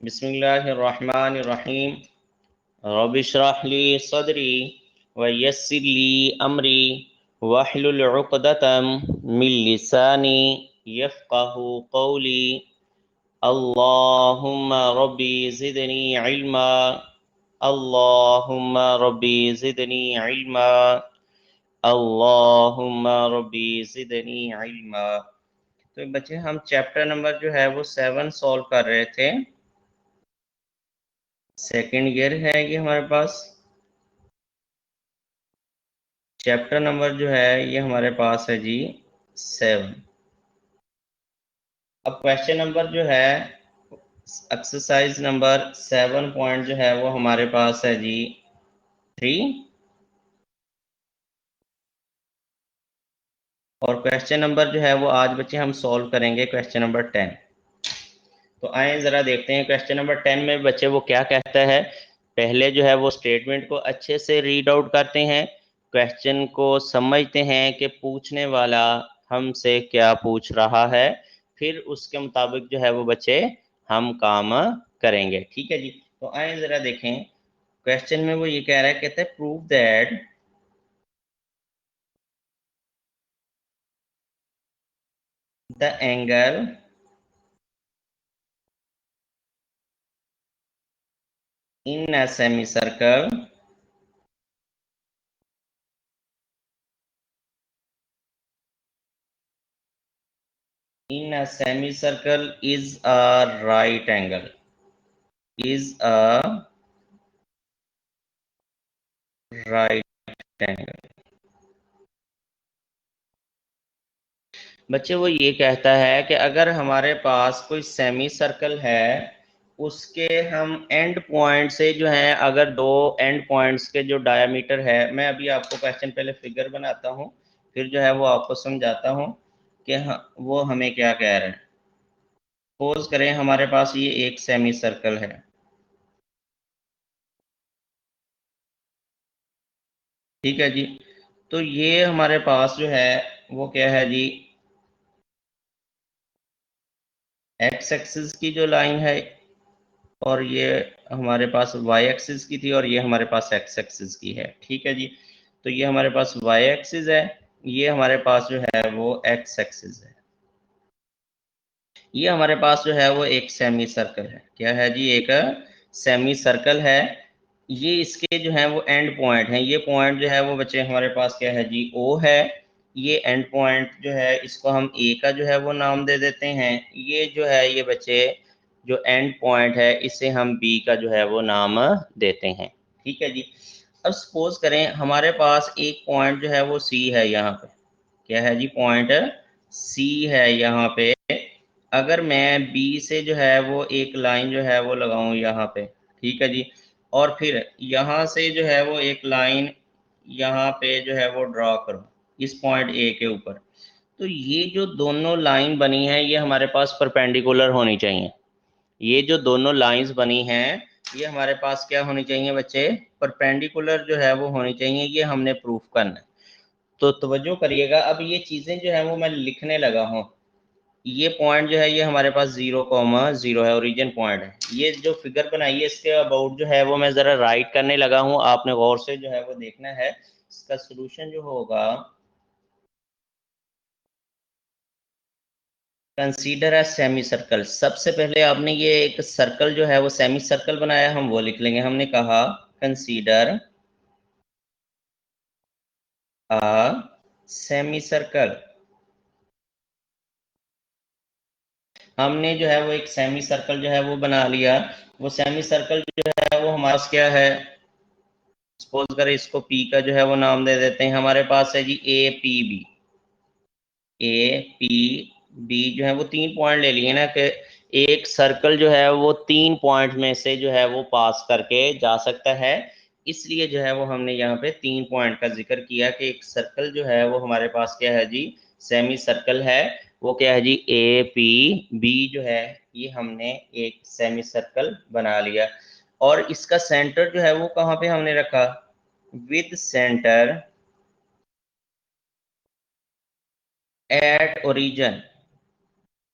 बिस्मिल्लाहिर्रहमानिर्रहीम। रब्बिश्रह ली सदरी व यस्सिर ली अमरी वहलुल उक़दतम मिन लिसानी यफ़क़हू क़ौली। अल्लाहुम्मा रब्बी ज़िदनी इल्मा, अल्लाहुम्मा रब्बी ज़िदनी इल्मा, अल्लाहुम्मा रब्बी ज़िदनी इल्मा। तो बच्चे हम चैप्टर नंबर जो है वो 7 सॉल्व कर रहे थे। सेकंड ईयर है ये हमारे पास। चैप्टर नंबर जो है ये हमारे पास है जी 7। अब क्वेश्चन नंबर जो है एक्सरसाइज नंबर 7 पॉइंट जो है वो हमारे पास है जी 3 और क्वेश्चन नंबर जो है वो आज बच्चे हम सॉल्व करेंगे क्वेश्चन नंबर 10। तो आए ज़रा देखते हैं क्वेश्चन नंबर 10 में बच्चे वो क्या कहता है। पहले जो है वो स्टेटमेंट को अच्छे से रीड आउट करते हैं, क्वेश्चन को समझते हैं कि पूछने वाला हमसे क्या पूछ रहा है, फिर उसके मुताबिक जो है वो बच्चे हम काम करेंगे। ठीक है जी। तो आए ज़रा देखें क्वेश्चन में वो ये कह रहा है, कहते हैं prove that the angle in a semicircle is a right angle, is a right angle। बच्चे वो ये कहता है कि अगर हमारे पास कोई सेमी सर्कल है, उसके हम एंड पॉइंट से जो है, अगर दो एंड पॉइंट्स के जो डायमीटर है, मैं अभी आपको क्वेश्चन पहले फिगर बनाता हूँ, फिर जो है वो आपको समझाता हूँ कि वो हमें क्या कह रहे हैं। सपोज करें हमारे पास ये एक सेमी सर्कल है, ठीक है जी। तो ये हमारे पास जो है वो क्या है जी, एक्स एक्सिस की जो लाइन है, और ये हमारे पास वाई एक्सिस की थी, और ये हमारे पास एक्स एक्सिस की है। ठीक है जी। तो ये हमारे पास वाई एक्सिस है, ये हमारे पास जो है वो एक्स एक्सिस है। ये हमारे पास जो है वो एक सेमी सर्कल है। क्या है जी, एक सेमी सर्कल है। ये इसके जो है वो एंड पॉइंट हैं। ये पॉइंट जो है वो बच्चे हमारे पास क्या है जी, ओ है। ये एंड पॉइंट जो है इसको हम ए का जो है वो नाम दे देते हैं। ये जो है ये बच्चे जो एंड पॉइंट है इसे हम बी का जो है वो नाम देते हैं। ठीक है जी। अब सपोज करें हमारे पास एक पॉइंट जो है वो सी है यहाँ पे। क्या है जी, पॉइंट सी है यहाँ पे। अगर मैं बी से जो है वो एक लाइन जो है वो लगाऊं यहाँ पे, ठीक है जी, और फिर यहाँ से जो है वो एक लाइन यहाँ पे जो है वो ड्रॉ करूं इस पॉइंट ए के ऊपर, तो ये जो दोनों लाइन बनी है ये हमारे पास परपेंडिकुलर होनी चाहिए। ये जो दोनों लाइंस बनी हैं ये हमारे पास क्या होनी चाहिए बच्चे, परपेंडिकुलर जो है वो होनी चाहिए। ये हमने प्रूफ करना है। तो तवज्जो करिएगा, अब ये चीज़ें जो है वो मैं लिखने लगा हूँ। ये पॉइंट जो है ये हमारे पास 0,0 है, ओरिजिन पॉइंट है। ये जो फिगर बनाई है इसके अबाउट जो है वो मैं ज़रा राइट करने लगा हूँ, आपने गौर से जो है वो देखना है। इसका सोल्यूशन जो होगा, कंसीडर ए सेमी सर्कल। सबसे पहले आपने ये एक सर्कल जो है वो सेमी सर्कल बनाया, हम वो लिख लेंगे। हमने कहा कंसीडर अ सेमी सर्कल। हमने जो है वो एक सेमी सर्कल जो है वो बना लिया। वो सेमी सर्कल जो है वो हमारे पास क्या है, सपोज करें इसको पी का जो है वो नाम दे देते हैं। हमारे पास है जी A P B. A P B जो है वो 3 पॉइंट ले लिए ना, कि एक सर्कल जो है वो 3 पॉइंट में से जो है वो पास करके जा सकता है। इसलिए जो है वो हमने यहाँ पे 3 पॉइंट का जिक्र किया कि एक सर्कल जो है वो हमारे पास क्या है जी, सेमी सर्कल है। वो क्या है जी, ए पी बी जो है ये हमने एक सेमी सर्कल बना लिया। और इसका सेंटर जो है वो कहाँ पे हमने रखा, विद सेंटर एट ओरिजिन।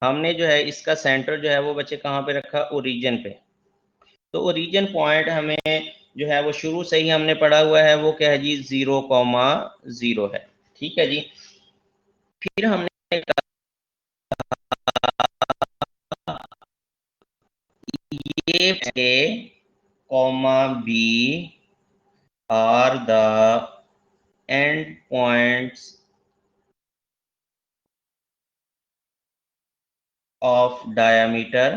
हमने जो है इसका सेंटर जो है वो बच्चे कहाँ पे रखा, ओरिजिन पे। तो ओरिजिन पॉइंट हमें जो है वो शुरू से ही हमने पढ़ा हुआ है, वो क्या है जी 0,0 है। ठीक है जी। फिर हमने ये A, B are the end points of diameter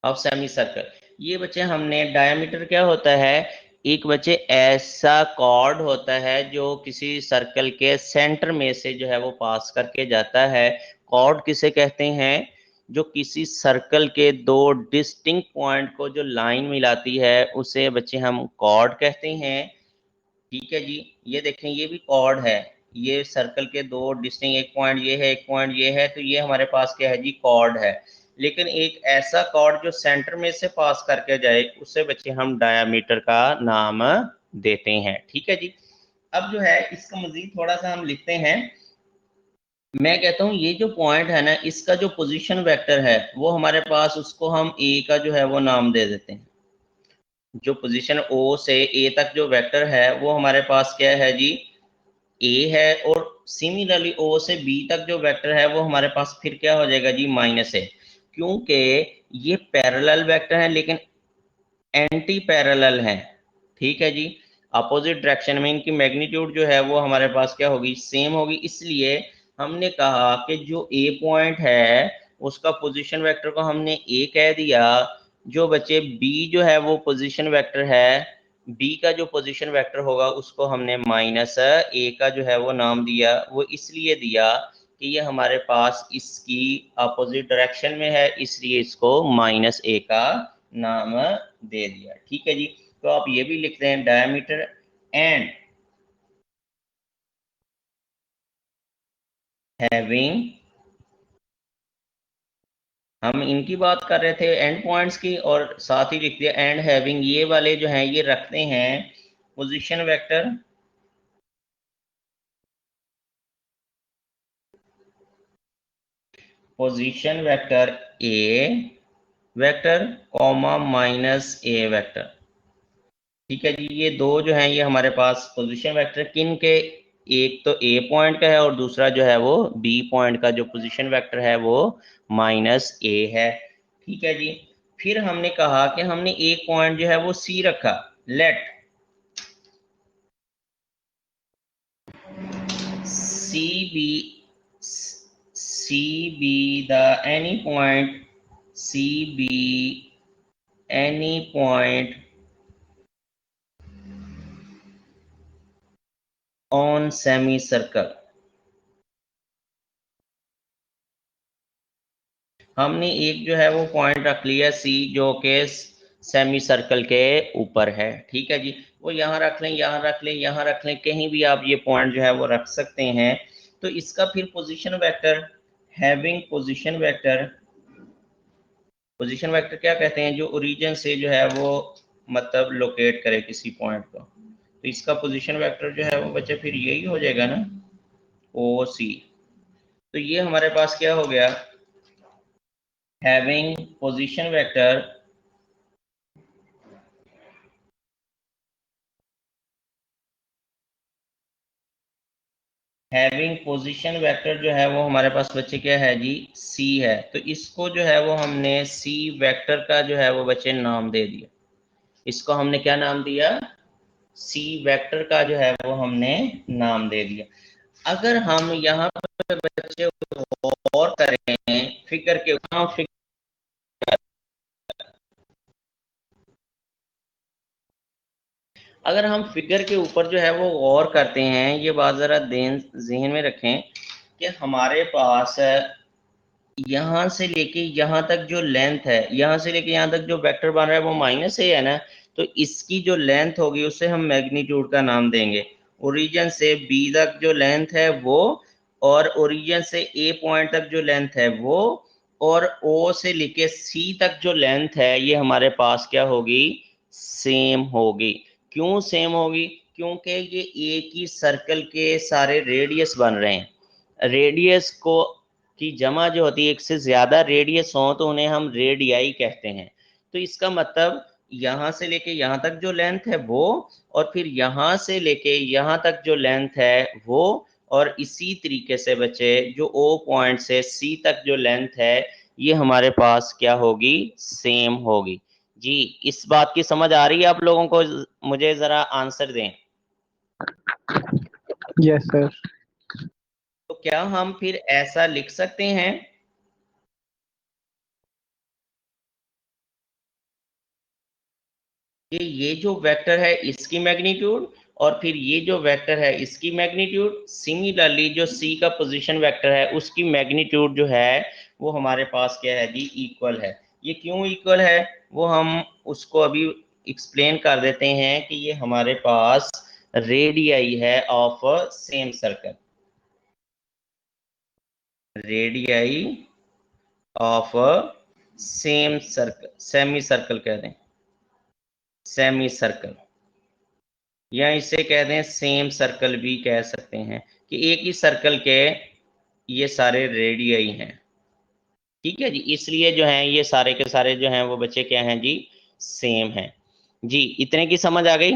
of semi circle. ये बच्चे हमने डायमीटर क्या होता है, एक बच्चे ऐसा कॉर्ड होता है जो किसी सर्कल के सेंटर में से जो है वो पास करके जाता है। कॉर्ड किसे कहते हैं, जो किसी सर्कल के दो डिस्टिंक्ट पॉइंट को जो लाइन मिलाती है उसे बच्चे हम कॉर्ड कहते हैं। ठीक है जी। ये देखें ये भी कॉर्ड है, ये सर्कल के दो डिस्टिंक्ट, एक पॉइंट ये है एक पॉइंट ये है, तो ये हमारे पास क्या है जी कॉर्ड है। लेकिन एक ऐसा कॉर्ड जो सेंटर में से पास करके जाए उससे बच्चे हम डायामीटर का नाम देते हैं। ठीक है जी। अब जो है इसका मजीद थोड़ा सा हम लिखते हैं। मैं कहता हूँ ये जो पॉइंट है ना, इसका जो पोजीशन वेक्टर है वो हमारे पास, उसको हम ए का जो है वो नाम दे देते हैं। जो पोजीशन ओ से ए तक जो वेक्टर है वो हमारे पास क्या है जी ए है, और सिमिलरली ओ से बी तक जो वेक्टर है वो हमारे पास फिर क्या हो जाएगा जी -है। क्योंकि ये पैरेलल वेक्टर है लेकिन एंटी पैरेलल है। ठीक है जी। अपोजिट डायरेक्शन में इनकी मैग्नीट्यूड जो है वो हमारे पास क्या होगी, सेम होगी। इसलिए हमने कहा कि जो ए पॉइंट है उसका पोजीशन वेक्टर को हमने ए कह दिया। जो बच्चे बी जो है वो पोजीशन वेक्टर है, बी का जो पोजीशन वेक्टर होगा उसको हमने -a का जो है वो नाम दिया। वो इसलिए दिया कि ये हमारे पास इसकी अपोजिट डायरेक्शन में है, इसलिए इसको -a का नाम दे दिया। ठीक है जी। तो आप ये भी लिखते हैं डायमीटर एंड हैविंग, हम इनकी बात कर रहे थे एंड पॉइंट्स की, और साथ ही लिख दिया एंड हैविंग, ये वाले जो हैं ये रखते हैं position vector, position vector A vector comma -a vector. ठीक है जी। ये दो जो हैं ये हमारे पास पोजीशन वेक्टर किन के, एक तो ए पॉइंट का है और दूसरा जो है वो बी पॉइंट का जो पोजीशन वेक्टर है वो -a है। ठीक है जी। फिर हमने कहा कि हमने एक पॉइंट जो है वो सी रखा। Let C be C be the any point, C be any point on semicircle. हमने एक जो है वो पॉइंट रख लिया सी, जो कि सेमी सर्कल के ऊपर है। ठीक है जी। वो यहाँ रख लें, यहाँ रख लें, यहाँ रख लें, कहीं भी आप ये पॉइंट जो है वो रख सकते हैं। तो इसका फिर position vector, having position vector, position vector क्या कहते हैं, जो ओरिजिन से जो है वो मतलब लोकेट करे किसी पॉइंट को। तो इसका पोजीशन वेक्टर जो है वो बच्चे फिर यही हो जाएगा ना, ओ सी। तो ये हमारे पास क्या हो गया, having position vector having position vector जो है वो हमारे पास बच्चे क्या है जी सी है। तो इसको जो है वो हमने सी वेक्टर का जो है वो बच्चे नाम दे दिया। इसको हमने क्या नाम दिया, सी वेक्टर का जो है वो हमने नाम दे दिया। अगर हम यहाँ पे बच्चे और करें फिगर के, अगर हम फिगर के ऊपर जो है वो गौर करते हैं, ये बात जरा ज़हन में रखें कि हमारे पास यहाँ से लेके यहाँ तक जो लेंथ है, यहाँ से लेके यहाँ तक जो वेक्टर बन रहा है वो -a है ना। तो इसकी जो लेंथ होगी उसे हम मैग्नीट्यूड का नाम देंगे। ओरिजिन से बी तक जो लेंथ है वो, और ओरिजिन से ए पॉइंट तक जो लेंथ है वो, और ओ से लेके सी तक जो लेंथ है ये हमारे पास क्या होगी, सेम होगी। क्यों सेम होगी, क्योंकि ये एक ही सर्कल के सारे रेडियस बन रहे हैं। रेडियस को कि जमा जो होती है एक से ज्यादा रेडियस हो तो उन्हें हम रेडियाई कहते हैं। तो इसका मतलब यहाँ से लेके यहाँ तक जो लेंथ है वो, और फिर यहाँ से लेके यहाँ तक जो लेंथ है वो, और इसी तरीके से बच्चे जो ओ पॉइंट से सी तक जो लेंथ है ये हमारे पास क्या होगी, सेम होगी। जी, इस बात की समझ आ रही है आप लोगों को? मुझे जरा आंसर दें। Yes sir. तो क्या हम फिर ऐसा लिख सकते हैं कि ये जो वेक्टर है इसकी मैग्नीट्यूड और फिर ये जो वेक्टर है इसकी मैग्नीट्यूड, सिमिलरली जो सी का पोजीशन वेक्टर है उसकी मैग्नीट्यूड जो है वो हमारे पास क्या है जी, इक्वल है। ये क्यों इक्वल है वो हम उसको अभी एक्सप्लेन कर देते हैं कि ये हमारे पास रेडियाई है of same circle, radii of same circle, semi circle कह दें, सेमी सर्कल, या इसे कह दें सेम सर्कल भी कह सकते हैं, कि एक ही सर्कल के ये सारे रेडियई हैं। ठीक है जी, इसलिए जो है ये सारे के सारे जो हैं वो बच्चे क्या हैं जी, सेम हैं। जी, इतने की समझ आ गई?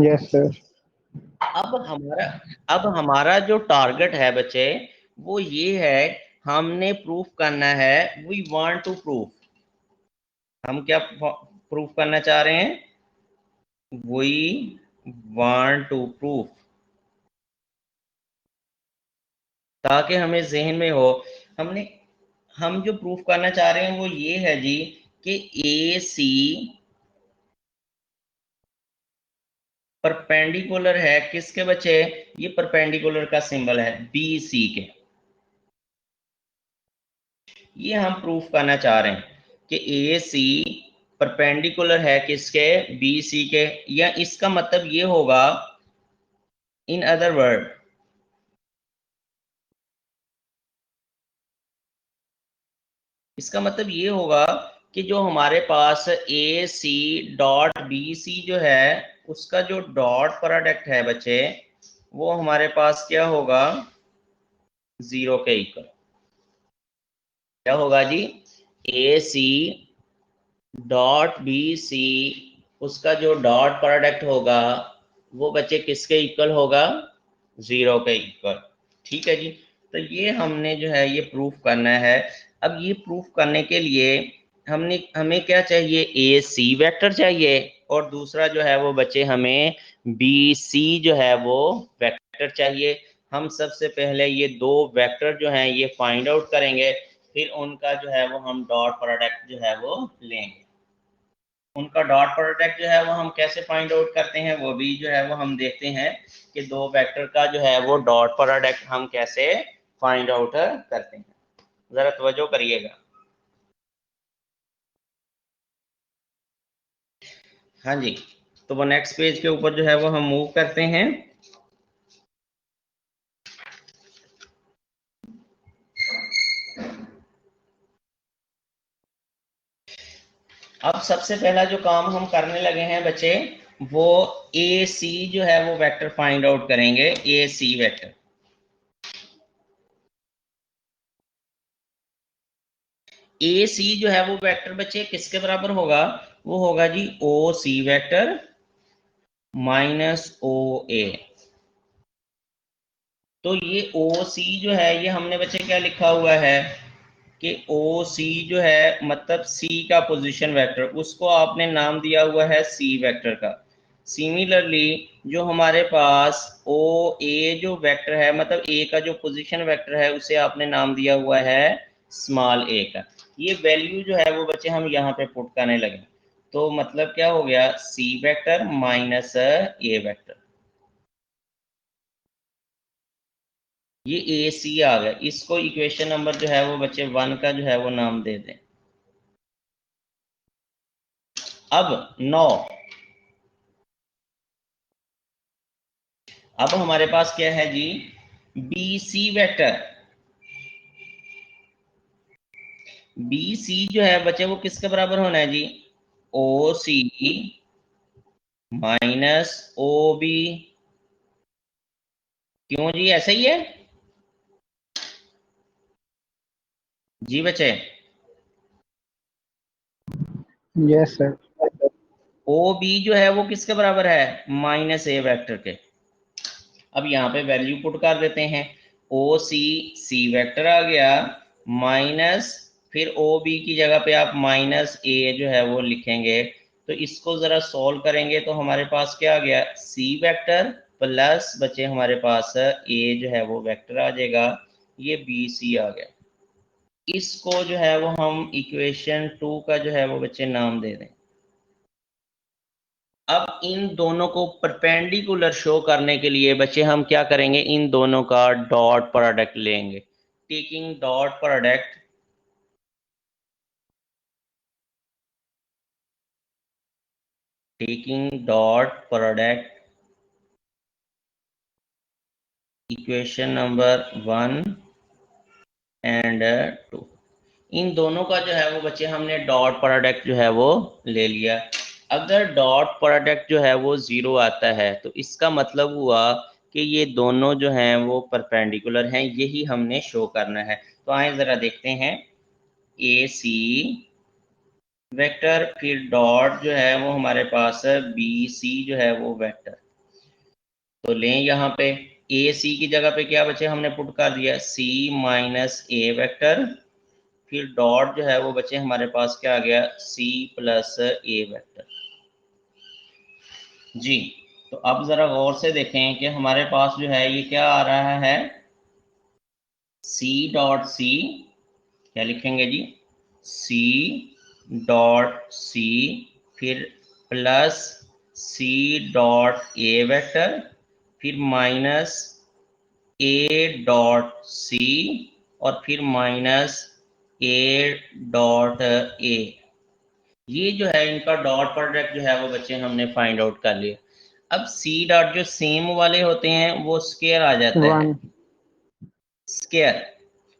Yes sir. अब हमारा जो टारगेट है बच्चे वो ये है, हमने प्रूफ करना है, वी वांट टू प्रूफ, हम क्या प्रूफ करना चाह रहे हैं, वी वांट टू प्रूफ, ताकि हमें जहन में हो हम जो प्रूफ करना चाह रहे हैं वो ये है जी कि ए सी परपेंडिकुलर है किसके बच्चे, ये परपेंडिकुलर का सिंबल है बी सी के, ये हम प्रूफ करना चाह रहे हैं कि ए सी परपेंडिकुलर है किसके, बी सी के, या इसका मतलब ये होगा, इन अदर वर्ड, इसका मतलब ये होगा कि जो हमारे पास ए सी डॉट बी सी जो है उसका जो डॉट प्रोडक्ट है बच्चे वो हमारे पास क्या होगा, जीरो के इक्वल। क्या होगा जी, ए सी डॉट बी सी उसका जो डॉट प्रोडक्ट होगा वो बच्चे किसके इक्वल होगा, जीरो के इक्वल। ठीक है जी, तो ये हमने जो है ये प्रूफ करना है। अब ये प्रूफ करने के लिए हमें क्या चाहिए, ए सी वेक्टर चाहिए, और दूसरा जो है वो बच्चे हमें बी सी जो है वो वेक्टर चाहिए। हम सबसे पहले ये दो वेक्टर जो हैं ये फाइंड आउट करेंगे, फिर उनका जो है वो हम डॉट प्रोडक्ट जो है वो लेंगे। उनका डॉट प्रोडक्ट जो है वो हम कैसे फाइंड आउट करते हैं वो भी जो है वो हम देखते हैं कि दो वेक्टर का जो है वो डॉट प्रोडक्ट हम कैसे फाइंड आउट करते हैं। जरा तवज्जो करिएगा। हाँ जी, तो वो नेक्स्ट पेज के ऊपर जो है वो हम मूव करते हैं। अब सबसे पहला जो काम हम करने लगे हैं बच्चे वो ए सी जो है वो वेक्टर फाइंड आउट करेंगे, ए सी वेक्टर। ए सी जो है वो वेक्टर बच्चे किसके बराबर होगा, वो होगा जी ओ सी वेक्टर माइनस ओ ए। तो ये ओ सी जो है ये हमने बच्चे क्या लिखा हुआ है कि ओ सी जो है मतलब सी का पोजीशन वेक्टर, उसको आपने नाम दिया हुआ है सी वेक्टर का। सिमिलरली जो हमारे पास ओ ए जो वेक्टर है मतलब ए का जो पोजीशन वेक्टर है उसे आपने नाम दिया हुआ है स्मॉल ए का। ये वैल्यू जो है वो बच्चे हम यहाँ पे पुट करने लगे, तो मतलब क्या हो गया, सी वेक्टर माइनस ए वेक्टर, ये ए सी आ गया। इसको इक्वेशन नंबर जो है वो बच्चे 1 का जो है वो नाम दे दें। अब 9, अब हमारे पास क्या है जी, B C vector. B C जो है बच्चे वो किसके बराबर होना है जी, ओ सी माइनस ओ बी। क्यों जी, ऐसा ही है? जी बच्चे, यस सर। ओ बी जो है वो किसके बराबर है, माइनस ए वेक्टर के। अब यहाँ पे वैल्यू पुट कर देते हैं, ओ सी वेक्टर आ गया माइनस, फिर ओ बी की जगह पे आप माइनस ए जो है वो लिखेंगे। तो इसको जरा सॉल्व करेंगे तो हमारे पास क्या आ गया, सी वेक्टर प्लस बचे हमारे पास ए जो है वो वेक्टर आ जाएगा, ये बी सी आ गया। इसको जो है वो हम इक्वेशन 2 का जो है वो बच्चे नाम दे दें। अब इन दोनों को परपेंडिकुलर शो करने के लिए बच्चे हम क्या करेंगे, इन दोनों का डॉट प्रोडक्ट लेंगे। Taking dot product, equation number 1 and 2, इन दोनों का जो है वो बच्चे हमने डॉट प्रोडक्ट जो है वो ले लिया। अगर डॉट प्रोडक्ट जो है वो 0 आता है तो इसका मतलब हुआ कि ये दोनों जो हैं वो परपेंडिकुलर हैं, यही हमने शो करना है। तो आए जरा देखते हैं, ए सी वेक्टर, फिर डॉट जो है वो हमारे पास बी सी जो है वो वेक्टर। तो लें यहाँ पे ए सी की जगह पे क्या बचे, हमने पुट कर दिया सी माइनस ए वेक्टर, फिर डॉट जो है वो बचे हमारे पास क्या आ गया, सी प्लस ए वेक्टर। जी, तो अब जरा गौर से देखें कि हमारे पास जो है ये क्या आ रहा है, सी डॉट सी, क्या लिखेंगे जी, सी डॉट सी, फिर plus C dot A vector, फिर माइनस ए डॉट सी, और फिर माइनस ए डॉट ए। ये जो है इनका डॉट प्रोडक्ट जो है वो बच्चे हमने फाइंड आउट कर लिया। अब सी डॉट जो सेम वाले होते हैं वो स्केयर आ जाता है, 1। स्केयर,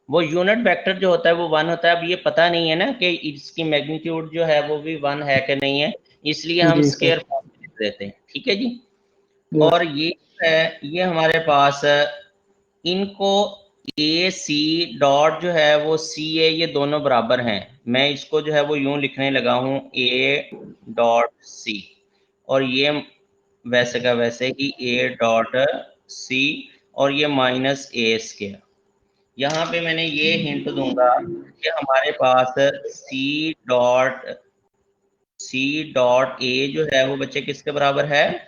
वो यूनिट वेक्टर जो होता है वो 1 होता है। अब ये पता नहीं है ना कि इसकी मैग्नीट्यूड जो है वो भी 1 है कि नहीं है, इसलिए हम जी स्केयर सर। फॉर्म में लिख देते हैं, ठीक है जी। यस। और ये है, ये हमारे पास इनको ए सी डॉट जो है वो सी ए, ये दोनों बराबर हैं। मैं इसको जो है वो यूं लिखने लगा हूं, ए डॉट सी, और ये वैसे का वैसे ही ए डॉट सी, और ये माइनस ए स्केयर। यहाँ पे मैंने ये हिंट दूंगा कि हमारे पास सी डॉट ए जो है वो बच्चे किसके बराबर है,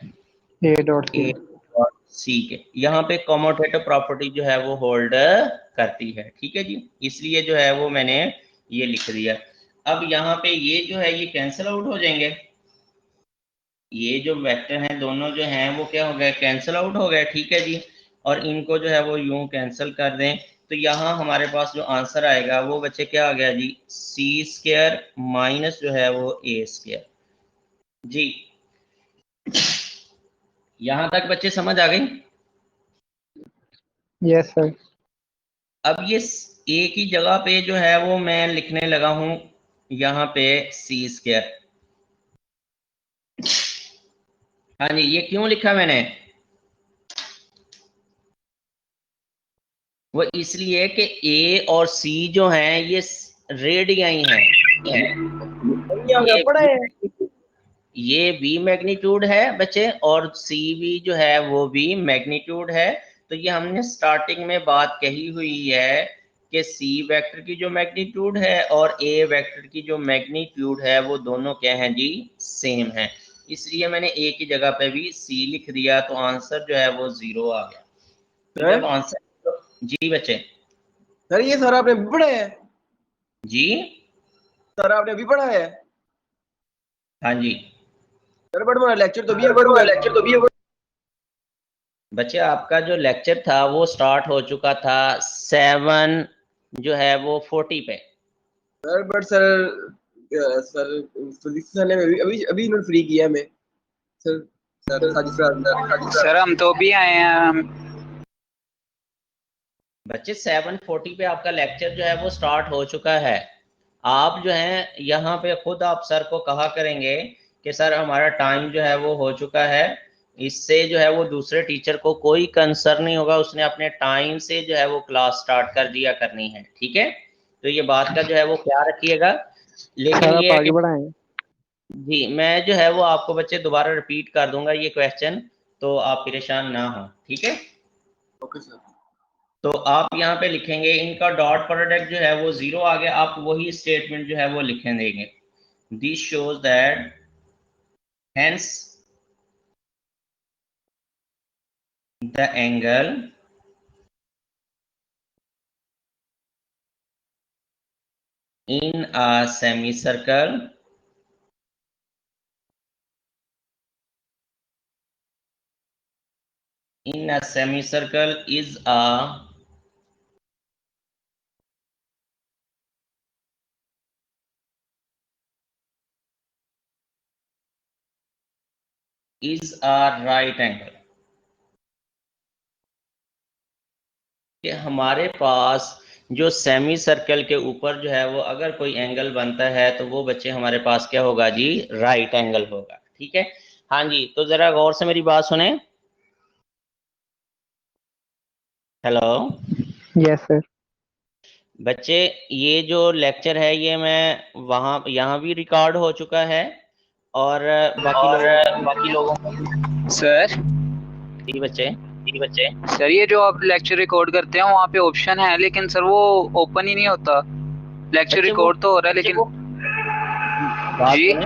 ए डॉट सी। ए और सी के। यहाँ पे कॉमोटेटिव प्रॉपर्टी जो है वो होल्ड करती है, ठीक है जी, इसलिए जो है वो मैंने ये लिख दिया। अब यहाँ पे ये जो है ये कैंसिल आउट हो जाएंगे, ये जो वेक्टर हैं दोनों जो हैं वो क्या हो गए, कैंसिल आउट हो गए, ठीक है जी। और इनको जो है वो यूं कैंसिल कर दें तो यहाँ हमारे पास जो आंसर आएगा वो बच्चे क्या आ गया जी, सी स्क्वायर माइनस जो है वो ए स्क्वायर। जी, यहाँ तक बच्चे समझ आ गई। Yes sir. अब ये ए की जगह पे जो है वो मैं लिखने लगा हूं यहाँ पे सी स्क्वायर। हाँ जी, ये क्यों लिखा मैंने, वो इसलिए कि ए और सी जो हैं ये रेडियाई हैं, ये भी मैग्नीट्यूड है बच्चे, और सी भी जो है वो भी मैग्नीट्यूड है। तो ये हमने स्टार्टिंग में बात कही हुई है कि सी वेक्टर की जो मैग्नीट्यूड है और ए वेक्टर की जो मैग्नीट्यूड है वो दोनों क्या हैं जी, सेम है। इसलिए मैंने ए की जगह पे भी सी लिख दिया, तो आंसर जो है वो 0 आ गया। तो जब आंसर, जी बच्चे, सर ये सर आपने भी पढ़ा है? जी सर आपने भी पढ़ा है? हाँ जी सर बट मेरा लेक्चर तो भी है। बच्चे, आपका जो लेक्चर था वो स्टार्ट हो चुका था 7 जो है वो 40 पे। Sir but sir physics sir ने अभी अभी इन्होंने फ्री किया हमें सर। सर साजिद सर हम तो भी आए हैं। बच्चे 7:40 पे आपका लेक्चर जो है वो स्टार्ट हो चुका है। आप जो है यहाँ पे खुद आप सर को कहा करेंगे कि सर हमारा टाइम जो है वो हो चुका है, इससे जो है वो दूसरे टीचर को कोई कंसर्न नहीं होगा, उसने अपने टाइम से जो है वो क्लास स्टार्ट कर दिया करनी है, ठीक है। तो ये बात का जो है वो ख्याल रखिएगा। लेकिन सर ये आप है आगे कि बढ़ाएं। जी मैं जो है वो आपको बच्चे दोबारा रिपीट कर दूंगा ये क्वेश्चन, तो आप परेशान ना हो, ठीक है। Okay sir. तो आप यहाँ पे लिखेंगे इनका डॉट प्रोडक्ट जो है वो 0 आ गया, आप वही स्टेटमेंट जो है वो लिख देंगे, this shows that hence the angle in a semicircle is a right angle। कि हमारे पास जो सेमी सर्कल के ऊपर जो है वो अगर कोई एंगल बनता है तो वो बच्चे हमारे पास क्या होगा जी, राइट एंगल होगा, ठीक है। हाँ जी, तो जरा गौर से मेरी बात सुने। Hello yes sir. बच्चे, ये जो लेक्चर है ये मैं वहाँ यहाँ भी रिकॉर्ड हो चुका है और बाकी लोगों सर जी बच्चे सर ये जो आप लेक्चर रिकॉर्ड करते हैं वहाँ पे ऑप्शन है, लेकिन सर वो ओपन ही नहीं होता। लेक्चर बच्चे वो रिकॉर्ड तो हो रहा है लेकिन बात जी सुने,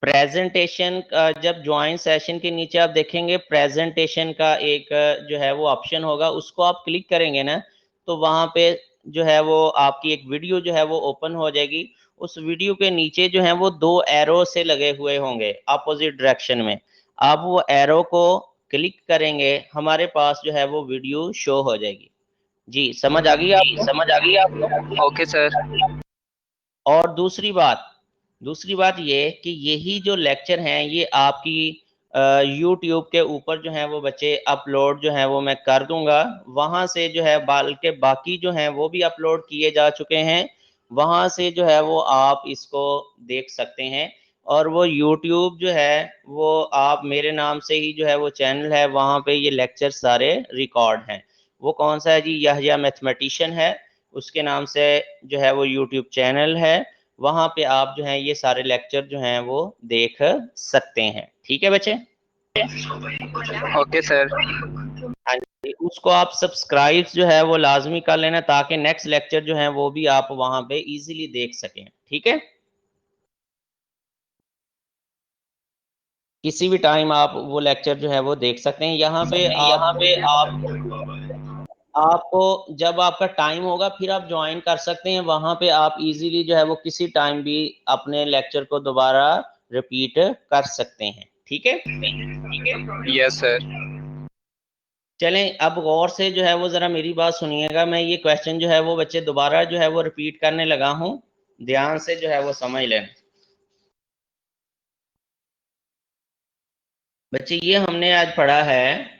प्रेजेंटेशन जब ज्वाइन सेशन के नीचे आप देखेंगे प्रेजेंटेशन का एक जो है वो ऑप्शन होगा, उसको आप क्लिक करेंगे ना तो वहां पे जो है वो आपकी एक वीडियो जो है वो ओपन हो जाएगी। उस वीडियो के नीचे जो है वो 2 एरो से लगे हुए होंगे अपोजिट डायरेक्शन में, आप वो एरो को क्लिक करेंगे हमारे पास जो है वो वीडियो शो हो जाएगी। जी समझ आ गई आपको? Okay sir. और दूसरी बात ये कि यही जो लेक्चर हैं ये आपकी यूट्यूब के ऊपर जो है वो बच्चे अपलोड जो है वो मैं कर दूंगा, वहां से जो है बल्कि बाकी जो हैं वो भी अपलोड किए जा चुके हैं, वहां से जो है वो आप इसको देख सकते हैं। और वो यूट्यूब जो है वो आप मेरे नाम से ही जो है वो चैनल है, वहां पे ये लेक्चर सारे रिकॉर्ड हैं। वो कौन सा है जी, यहया मैथमेटिशियन है, उसके नाम से जो है वो यूट्यूब चैनल है, वहां पे आप जो है ये सारे लेक्चर जो हैं वो देख सकते हैं, ठीक है बच्चे। Okay sir. हाँ जी, उसको आप सब्सक्राइब जो है वो लाजमी कर लेना ताकि नेक्स्ट लेक्चर जो है वो भी आप वहां पे इजीली देख सकें, ठीक है। किसी भी टाइम आप वो लेक्चर जो है वो देख सकते हैं। यहाँ पे आपको जब आपका टाइम होगा फिर आप ज्वाइन कर सकते हैं, वहां पे आप इजीली जो है वो किसी टाइम भी अपने लेक्चर को दोबारा रिपीट कर सकते हैं, ठीक है। Yes sir. चलें अब गौर से जो है वो जरा मेरी बात सुनिएगा, मैं ये क्वेश्चन जो है वो बच्चे दोबारा जो है वो रिपीट करने लगा हूं, ध्यान से जो है वो समझ लें बच्चे। ये हमने आज पढ़ा है,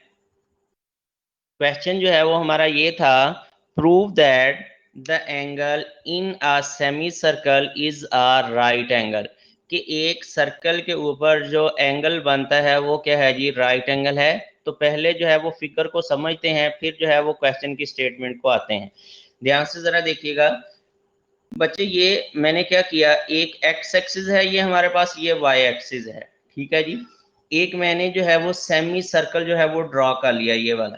क्वेश्चन जो है वो हमारा ये था, prove that the angle in a semi circle is a right angle, कि एक सर्कल के ऊपर जो एंगल बनता है वो क्या है जी, राइट एंगल है। तो पहले जो है वो फिगर को समझते हैं, फिर जो है वो क्वेश्चन की स्टेटमेंट को आते हैं। ध्यान से जरा देखिएगा बच्चे, ये मैंने क्या किया, एक एक्स एक्सिस है ये हमारे पास, ये वाई एक्सिस है, ठीक है जी। एक मैंने जो है वो सेमी सर्कल जो है वो ड्रॉ कर लिया, ये वाला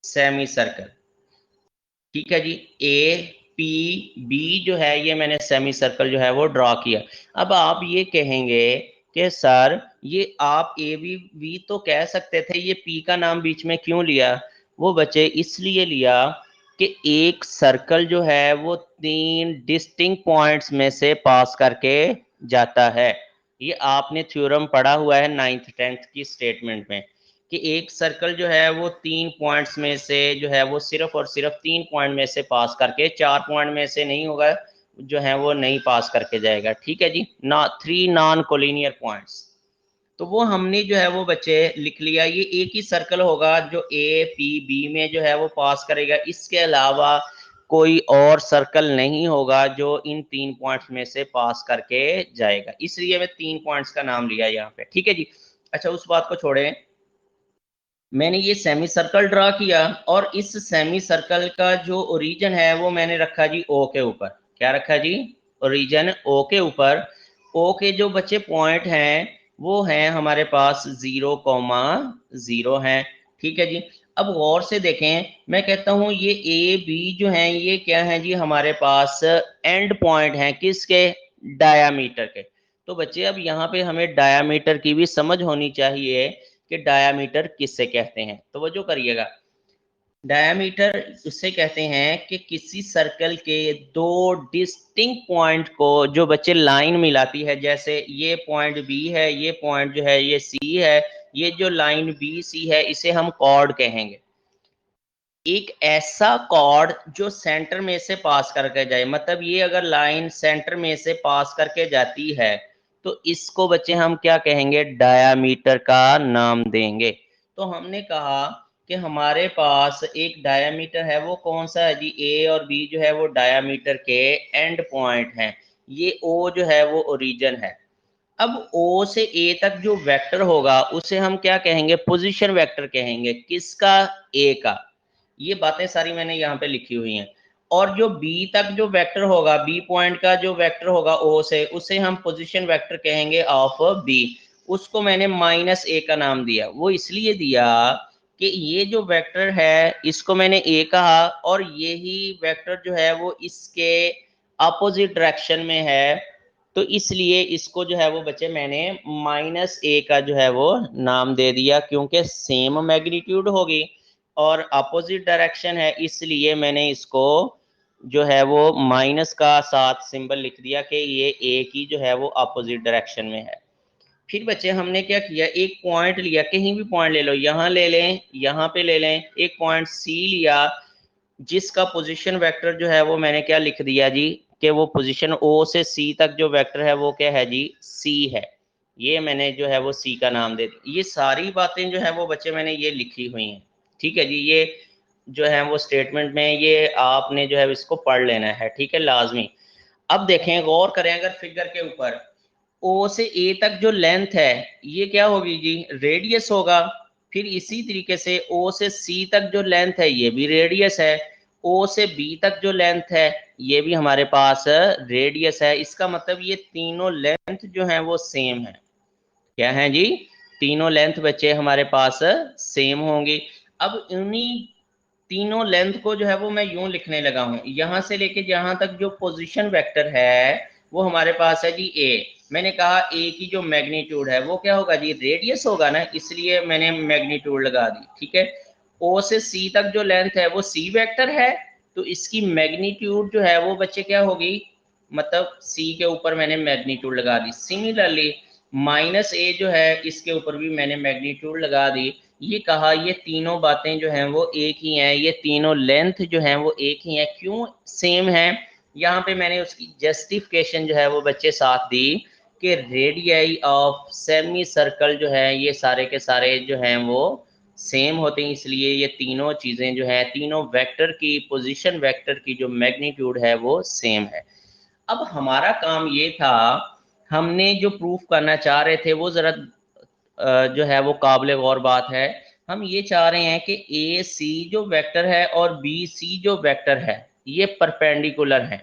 सेमी सर्कल, ठीक है जी। ए पी बी जो है ये मैंने सेमी सर्कल जो है वो ड्रॉ किया। अब आप ये कहेंगे कि सर ये आप ए बी बी तो कह सकते थे, ये पी का नाम बीच में क्यों लिया? वो बच्चे इसलिए लिया कि एक सर्कल जो है वो 3 डिस्टिंक्ट पॉइंट्स में से पास करके जाता है। ये आपने थ्योरम पढ़ा हुआ है 9th 10th की स्टेटमेंट में कि एक सर्कल जो है वो 3 पॉइंट्स में से जो है वो सिर्फ और सिर्फ 3 पॉइंट में से पास करके, 4 पॉइंट में से नहीं होगा जो है वो नहीं पास करके जाएगा, ठीक है जी ना, 3 नॉन कोलिनियर पॉइंट्स। तो वो हमने जो है वो बच्चे लिख लिया, ये एक ही सर्कल होगा जो ए पी बी में जो है वो पास करेगा, इसके अलावा कोई और सर्कल नहीं होगा जो इन 3 पॉइंट्स में से पास करके जाएगा, इसलिए मैं 3 पॉइंट्स का नाम लिया यहाँ पे, ठीक है जी। अच्छा उस बात को छोड़ें, मैंने ये सेमी सर्कल ड्रा किया और इस सेमी सर्कल का जो ओरिजिन है वो मैंने रखा जी ओ के ऊपर। क्या रखा जी? ओरिजिन ओ के ऊपर। ओ के जो बच्चे पॉइंट हैं वो हैं हमारे पास 0,0 हैं। ठीक है जी। अब गौर से देखें, मैं कहता हूं ये ए बी जो हैं ये क्या है जी, हमारे पास एंड पॉइंट हैं किसके? डायामीटर के। तो बच्चे अब यहाँ पे हमें डायामीटर की भी समझ होनी चाहिए कि डायामीटर किससे कहते हैं। तो वो जो करिएगा, डायामीटर उससे कहते हैं कि किसी सर्कल के दो डिस्टिंक्ट पॉइंट को जो बच्चे लाइन मिलाती है, जैसे ये पॉइंट बी है, ये पॉइंट जो है ये सी है, ये जो लाइन बी सी है इसे हम कॉर्ड कहेंगे। एक ऐसा कॉर्ड जो सेंटर में से पास करके जाए, मतलब ये अगर लाइन सेंटर में से पास करके जाती है तो इसको बच्चे हम क्या कहेंगे? डायामीटर का नाम देंगे। तो हमने कहा कि हमारे पास एक डायामीटर है, वो कौन सा है जी? ए और बी जो है वो डायामीटर के एंड पॉइंट हैं। ये ओ जो है वो ओरिजिन है। अब ओ से ए तक जो वेक्टर होगा उसे हम क्या कहेंगे? पोजीशन वेक्टर कहेंगे। किसका? ए का। ये बातें सारी मैंने यहाँ पे लिखी हुई हैं। और जो बी तक जो वेक्टर होगा, बी पॉइंट का जो वेक्टर होगा ओ से, उसे हम पोजीशन वेक्टर कहेंगे ऑफ बी। उसको मैंने -a का नाम दिया। वो इसलिए दिया कि ये जो वेक्टर है इसको मैंने ए कहा और यही वेक्टर जो है वो इसके अपोजिट डायरेक्शन में है, तो इसलिए इसको जो है वो बच्चे मैंने -a का जो है वो नाम दे दिया, क्योंकि सेम मैग्नीट्यूड होगी और अपोजिट डायरेक्शन है, इसलिए मैंने इसको जो है वो माइनस का साथ सिंबल लिख दिया कि ये ए की जो है वो अपोजिट डायरेक्शन में है। फिर बच्चे हमने क्या किया, एक पॉइंट लिया, कहीं भी पॉइंट ले लो, यहाँ ले लें, यहाँ पे ले लें, एक पॉइंट सी लिया जिसका पोजीशन वेक्टर जो है वो मैंने क्या लिख दिया जी कि वो पोजीशन ओ से सी तक जो वेक्टर है वो क्या है जी? सी है। ये मैंने जो है वो सी का नाम दे दिया। ये सारी बातें जो है वो बच्चे मैंने ये लिखी हुई हैं। ठीक है जी। ये जो है वो स्टेटमेंट में ये आपने जो है इसको पढ़ लेना है। ठीक है, लाजमी। अब देखें, गौर करें अगर फिगर के ऊपर, ओ से ए तक जो लेंथ है ये क्या होगी जी? रेडियस होगा। फिर इसी तरीके से ओ से सी तक जो लेंथ है ये भी रेडियस है। ओ से बी तक जो लेंथ है ये भी हमारे पास रेडियस है। इसका मतलब ये तीनों लेंथ जो है वो सेम है। क्या है जी? तीनों लेंथ बच्चे हमारे पास सेम होंगी। अब इन्हीं तीनों लेंथ को जो है वो मैं यूं लिखने लगा हूं, यहां से लेके जहां तक जो पोजीशन वेक्टर है वो हमारे पास है जी ए। मैंने कहा ए की जो मैग्नीट्यूड है वो क्या होगा जी? रेडियस होगा ना, इसलिए मैंने मैग्नीट्यूड लगा दी। ठीक है। ओ से सी तक जो लेंथ है वो सी वेक्टर है, तो इसकी मैग्नीट्यूड जो है वो बच्चे क्या होगी? मतलब सी के ऊपर मैंने मैग्नीट्यूड लगा दी। सिमिलरली -a जो है इसके ऊपर भी मैंने मैग्नीट्यूड लगा दी। ये कहा ये तीनों बातें जो हैं वो एक ही हैं, ये तीनों लेंथ जो हैं वो एक ही हैं। क्यों सेम हैं? यहाँ पे मैंने उसकी जस्टिफिकेशन जो है वो बच्चे साथ दी कि रेडियाई ऑफ सेमी सर्कल जो है ये सारे के सारे जो हैं वो सेम होते हैं, इसलिए ये तीनों चीज़ें जो हैं, तीनों वेक्टर की पोजीशन वेक्टर की जो मैग्नीट्यूड है वो सेम है। अब हमारा काम ये था, हमने जो प्रूफ करना चाह रहे थे वो ज़रा जो है वो काबिल गौर बात है। हम ये चाह रहे हैं कि ए सी जो वेक्टर है और बी सी जो वेक्टर है ये परपेंडिकुलर हैं।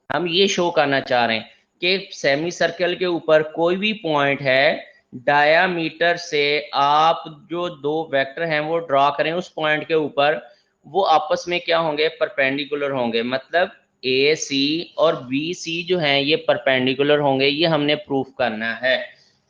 हम ये शो करना चाह रहे हैं कि सेमी सर्कल के ऊपर कोई भी पॉइंट है, डायामीटर से आप जो दो वेक्टर हैं वो ड्रॉ करें उस पॉइंट के ऊपर, वो आपस में क्या होंगे? परपेंडिकुलर होंगे। मतलब ए सी और बी सी जो हैं ये परपेंडिकुलर होंगे। ये हमने प्रूफ करना है।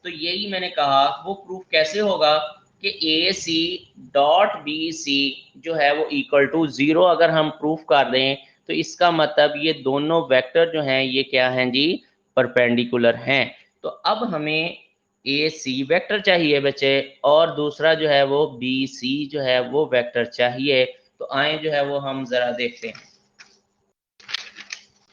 तो यही मैंने कहा। वो प्रूफ कैसे होगा कि ए सी डॉट बी सी जो है वो इक्वल टू 0 अगर हम प्रूफ कर दें तो इसका मतलब ये दोनों वेक्टर जो हैं ये क्या हैं जी? परपेंडिकुलर हैं। तो अब हमें ए सी वेक्टर चाहिए बच्चे, और दूसरा जो है वो बी सी जो है वो वेक्टर चाहिए। तो आए जो है वो हम जरा देखते हैं।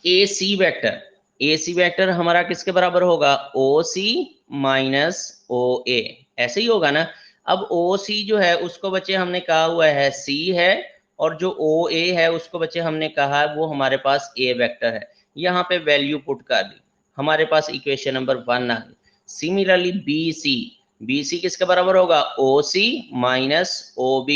ए सी वेक्टर हमारा किसके बराबर होगा? ओ सी माइनस ओ ए, ऐसे ही होगा ना। अब ओ सी जो है उसको बच्चे हमने कहा हुआ है सी है, और जो ओ ए है उसको बच्चे हमने कहा है वो हमारे पास ए वेक्टर है। यहाँ पे वैल्यू पुट कर दी, हमारे पास इक्वेशन नंबर 1 आ गई। सिमिलरली BC किसके बराबर होगा, OC माइनस OB।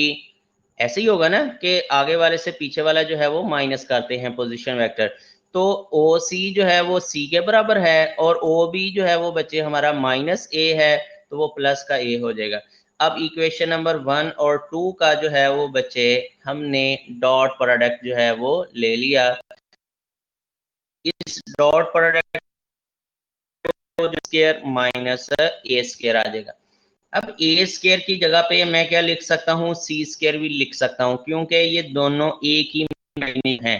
ऐसे ही होगा ना कि आगे वाले से पीछे वाला जो है वो माइनस करते हैं पोजीशन वेक्टर। तो OC जो है वो C के बराबर है और OB जो है वो बच्चे हमारा माइनस A है, तो वो प्लस का A हो जाएगा। अब इक्वेशन नंबर 1 और 2 का जो है वो बच्चे हमने डॉट प्रोडक्ट जो है वो ले लिया। इस dot product square minus A square आ जाएगा। अब A स्क्वायर की जगह पे मैं क्या लिख सकता हूँ, C स्क्वायर भी लिख सकता हूँ, क्योंकि ये दोनों एक ही मीनिंग है।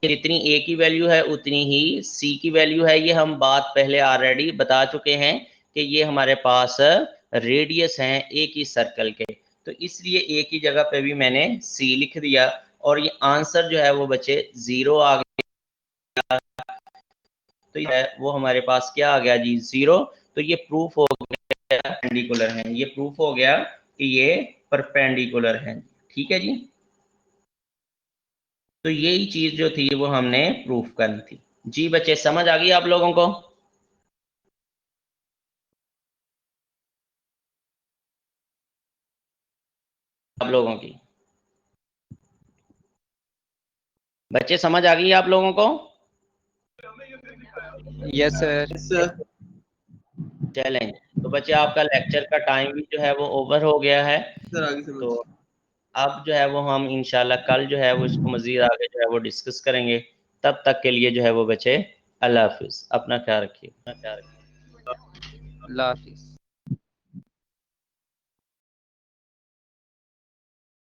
जितनी A की वैल्यू है उतनी ही C की वैल्यू है। ये हम बात पहले ऑलरेडी बता चुके हैं कि ये हमारे पास रेडियस हैं एक ही सर्कल के, तो इसलिए A की जगह पे भी मैंने C लिख दिया और ये आंसर जो है वो बच्चे 0 आ गया। तो ये वो हमारे पास क्या आ गया जी, 0। तो ये प्रूफ हो गया परपेंडिकुलर है, ये प्रूफ हो गया कि ये परपेंडिकुलर है। ठीक है जी, तो यही चीज जो थी वो हमने प्रूफ करनी थी। जी बच्चे समझ आ गई आप लोगों को? आप लोगों की बच्चे समझ आ गई आप लोगों को? Yes sir. सर चलें, तो बच्चे आपका लेक्चर का टाइम भी जो है वो ओवर हो गया है। सर आगे समझ। तो अब जो है वो हम इंशाल्लाह कल जो है वो इसको मजीद आगे जो है वो डिस्कस करेंगे। तब तक के लिए जो है वो बच्चे अल्लाह हाफिज, अपना ख्याल रखिए। अल्लाह हाफिज।